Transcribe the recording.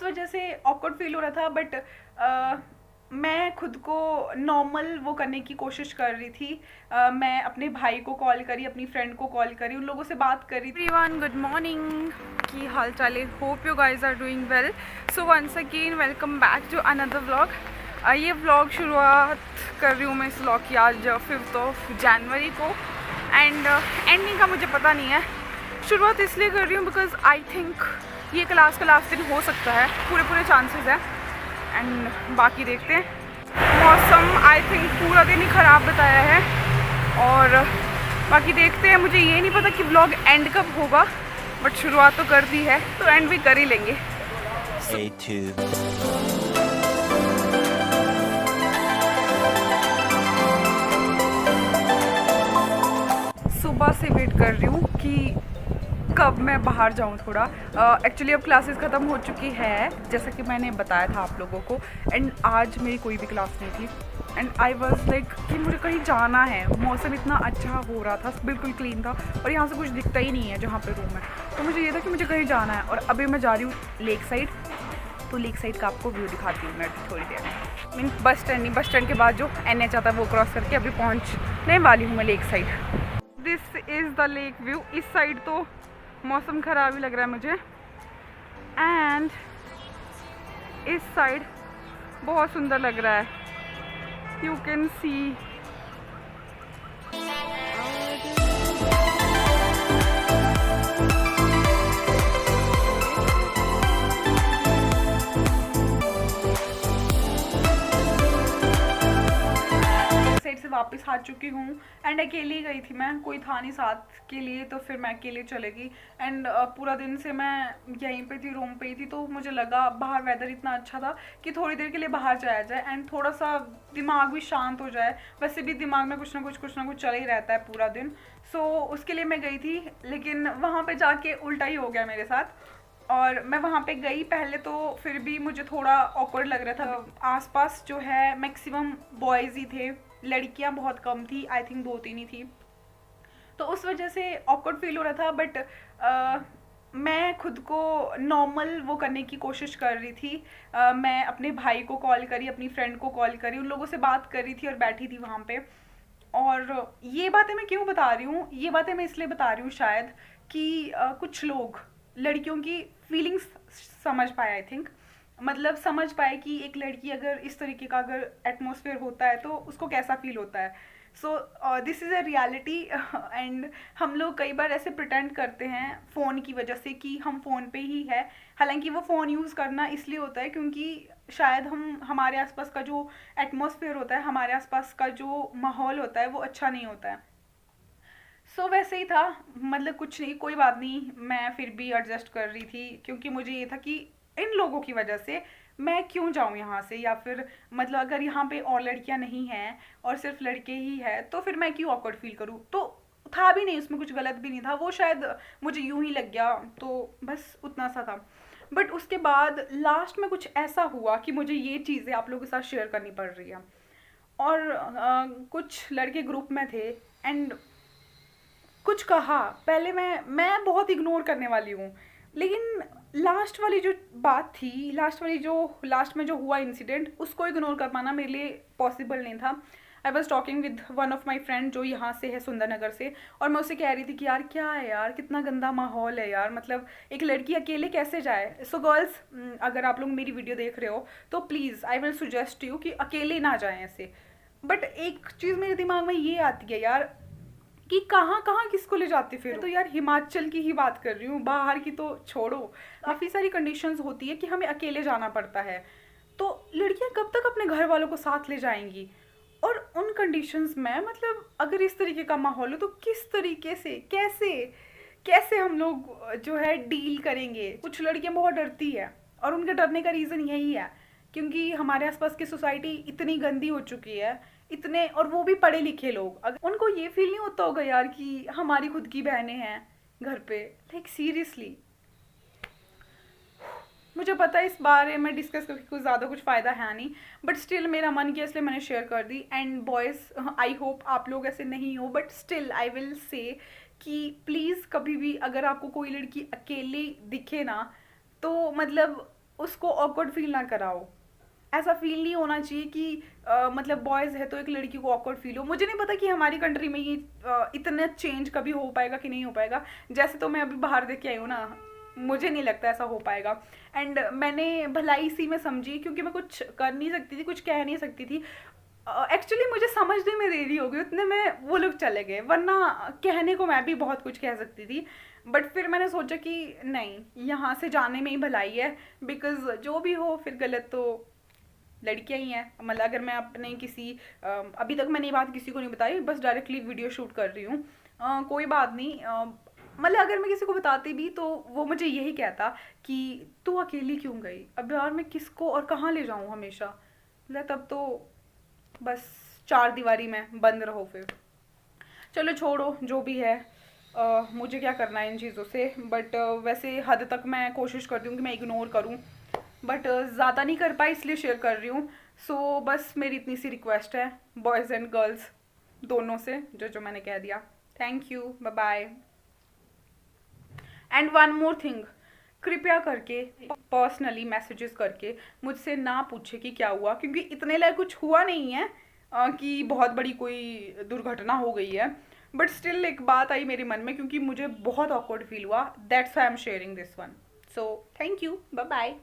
वजह से awkward feel हो रहा था, बट मैं खुद को नॉर्मल वो करने की कोशिश कर रही थी। मैं अपने भाई को कॉल करी, अपनी फ्रेंड को कॉल करी, उन लोगों से बात करी। एवरीवन, गुड मॉर्निंग, की हाल चाल है? Hope you guys are doing well. So once again welcome back to another vlog. ये व्लॉग शुरुआत कर रही हूँ मैं इस व्लॉग की आज 5 जनवरी को, एंड एंडिंग का मुझे पता नहीं है। शुरुआत इसलिए कर रही हूँ बिकॉज आई थिंक ये क्लास का लास्ट दिन हो सकता है, पूरे चांसेस है, एंड बाकी देखते हैं। मौसम आई थिंक पूरा दिन ही ख़राब बताया है, और बाकी देखते हैं। मुझे ये नहीं पता कि व्लॉग एंड कब होगा, बट शुरुआत तो कर दी है तो एंड भी कर ही लेंगे। सुबह से वेट कर रही हूँ कि कब मैं बाहर जाऊँ थोड़ा। एक्चुअली अब क्लासेस ख़त्म हो चुकी है, जैसा कि मैंने बताया था आप लोगों को, एंड आज मेरी कोई भी क्लास नहीं थी, एंड आई वॉज लाइक कि मुझे कहीं जाना है। मौसम इतना अच्छा हो रहा था, बिल्कुल क्लीन था, और यहाँ से कुछ दिखता ही नहीं है जहाँ पे रूम है, तो मुझे ये था कि मुझे कहीं जाना है। और अभी मैं जा रही हूँ लेक साइड, तो लेक साइड का आपको व्यू दिखाती हूँ मैं थोड़ी देर में। मीन बस स्टैंड नहीं, बस स्टैंड के बाद जो NH आता है वो क्रॉस करके अभी पहुँचने वाली हूँ मैं lake side. This is the lake view. इस साइड तो मौसम ख़राब ही लग रहा है मुझे, एंड इस साइड बहुत सुंदर लग रहा है, यू कैन सी। साइड से वापस आ चुकी हूँ, एंड अकेली गई थी मैं, कोई था नहीं साथ के लिए, तो फिर मैं अकेले चलेगी। एंड पूरा दिन से मैं यहीं पे थी, रूम पे ही थी, तो मुझे लगा बाहर वेदर इतना अच्छा था कि थोड़ी देर के लिए बाहर जाया जाए, एंड थोड़ा सा दिमाग भी शांत हो जाए। वैसे भी दिमाग में कुछ ना कुछ चल ही रहता है पूरा दिन। सो उसके लिए मैं गई थी, लेकिन वहाँ पर जाके उल्टा ही हो गया मेरे साथ। और मैं वहाँ पे गई पहले, तो फिर भी मुझे थोड़ा ऑकवर्ड लग रहा था। आसपास जो है मैक्सिमम बॉयज़ ही थे, लड़कियां बहुत कम थी, आई थिंक 2-3 ही थी, तो उस वजह से ऑकवर्ड फील हो रहा था। बट मैं खुद को नॉर्मल वो करने की कोशिश कर रही थी। मैं अपने भाई को कॉल करी, अपनी फ्रेंड को कॉल करी, उन लोगों से बात कर रही थी और बैठी थी वहाँ पे। और ये बातें मैं क्यों बता रही हूँ? ये बातें मैं इसलिए बता रही हूँ शायद कि कुछ लोग लड़कियों की फीलिंग्स समझ पाए, आई थिंक, मतलब समझ पाए कि एक लड़की अगर इस तरीके का अगर एटमॉस्फेयर होता है तो उसको कैसा फील होता है। So this is a reality, and हम लोग कई बार ऐसे प्रिटेंड करते हैं फ़ोन की वजह से कि हम फ़ोन पे ही है, हालांकि वो फ़ोन यूज़ करना इसलिए होता है क्योंकि शायद हमारे आसपास का जो एटमॉस्फेयर होता है, हमारे आसपास का जो माहौल होता है वो अच्छा नहीं होता है। सो वैसे ही था, मतलब कुछ नहीं, कोई बात नहीं, मैं फिर भी एडजस्ट कर रही थी क्योंकि मुझे ये था कि इन लोगों की वजह से मैं क्यों जाऊँ यहाँ से, या फिर मतलब अगर यहाँ पे और लड़कियाँ नहीं हैं और सिर्फ लड़के ही है तो फिर मैं क्यों ऑकवर्ड फील करूँ। तो था भी नहीं, उसमें कुछ गलत भी नहीं था, वो शायद मुझे यूं ही लग गया, तो बस उतना सा था। बट उसके बाद लास्ट में कुछ ऐसा हुआ कि मुझे ये चीज़ें आप लोगों के साथ शेयर करनी पड़ रही है। और कुछ लड़के ग्रुप में थे, एंड कुछ कहा, पहले मैं बहुत इग्नोर करने वाली हूँ, लेकिन लास्ट वाली जो बात थी, लास्ट में जो हुआ इंसिडेंट, उसको इग्नोर कर पाना मेरे लिए पॉसिबल नहीं था। I was talking with one of my friend जो यहाँ से है, सुंदरनगर से, और मैं उससे कह रही थी कि यार क्या है यार, कितना गंदा माहौल है यार, मतलब एक लड़की अकेले कैसे जाए। सो गर्ल्स, अगर आप लोग मेरी वीडियो देख रहे हो तो please I will suggest you कि अकेले ना जाएं ऐसे। बट एक चीज़ मेरे दिमाग में ये आती है यार कि कहाँ कहाँ किसको ले जाते फिर। तो यार हिमाचल की ही बात कर रही हूँ, बाहर की तो छोड़ो। काफ़ी सारी कंडीशंस होती है कि हमें अकेले जाना पड़ता है, तो लड़कियाँ कब तक अपने घर वालों को साथ ले जाएंगी। और उन कंडीशंस में मतलब अगर इस तरीके का माहौल हो तो किस तरीके से, कैसे कैसे हम लोग जो है डील करेंगे। कुछ लड़कियाँ बहुत डरती है, और उनके डरने का रीज़न यही है क्योंकि हमारे आसपास की सोसाइटी इतनी गंदी हो चुकी है, इतने, और वो भी पढ़े लिखे लोग, अगर उनको ये फील नहीं होता होगा यार कि हमारी खुद की बहनें हैं घर पे, लाइक सीरियसली। मुझे पता है इस बारे में डिस्कस करके कुछ ज़्यादा कुछ फ़ायदा है नहीं, बट स्टिल मेरा मन किया इसलिए मैंने शेयर कर दी। एंड बॉयज़, आई होप आप लोग ऐसे नहीं हो, but still I will say कि प्लीज़ कभी भी अगर आपको कोई लड़की अकेली दिखे ना, तो मतलब उसको ऑकवर्ड फील ना कराओ। ऐसा फील नहीं होना चाहिए कि मतलब बॉयज़ है तो एक लड़की को ऑकवर्ड फील हो। मुझे नहीं पता कि हमारी कंट्री में ये इतना चेंज कभी हो पाएगा कि नहीं हो पाएगा। जैसे तो मैं अभी बाहर देख के आई हूँ ना, मुझे नहीं लगता ऐसा हो पाएगा। एंड मैंने भलाई इसी में समझी, क्योंकि मैं कुछ कर नहीं सकती थी, कुछ कह नहीं सकती थी। एक्चुअली मुझे समझने में देरी हो गई, उतने में वो लोग चले गए, वरना कहने को मैं भी बहुत कुछ कह सकती थी। बट फिर मैंने सोचा कि नहीं, यहाँ से जाने में ही भलाई है। बिकॉज जो भी हो फिर गलत तो लड़कियां ही हैं। मतलब अगर मैं अपने किसी अभी तक मैंने ये बात किसी को नहीं बताई, बस डायरेक्टली वीडियो शूट कर रही हूँ। कोई बात नहीं। मतलब अगर मैं किसी को बताती भी तो वो मुझे यही कहता कि तू अकेली क्यों गई, अब यार मैं किसको और कहाँ ले जाऊँ हमेशा। मतलब तब तो बस चार दीवारी में बंद रहो फिर। चलो छोड़ो जो भी है। मुझे क्या करना है इन चीज़ों से। बट वैसे हद तक मैं कोशिश करती हूँ कि मैं इग्नोर करूँ, बट ज़्यादा नहीं कर पाई इसलिए शेयर कर रही हूँ। सो बस मेरी इतनी सी रिक्वेस्ट है बॉयज़ एंड गर्ल्स दोनों से, जो जो मैंने कह दिया। Thank you, bye bye. And one more thing, कृपया करके पर्सनली मैसेजेस करके मुझसे ना पूछे कि क्या हुआ, क्योंकि इतने लायक कुछ हुआ नहीं है कि बहुत बड़ी कोई दुर्घटना हो गई है। बट स्टिल एक बात आई मेरे मन में, क्योंकि मुझे बहुत ऑकवर्ड फील हुआ, that's why I am sharing this one. So thank you, bye bye.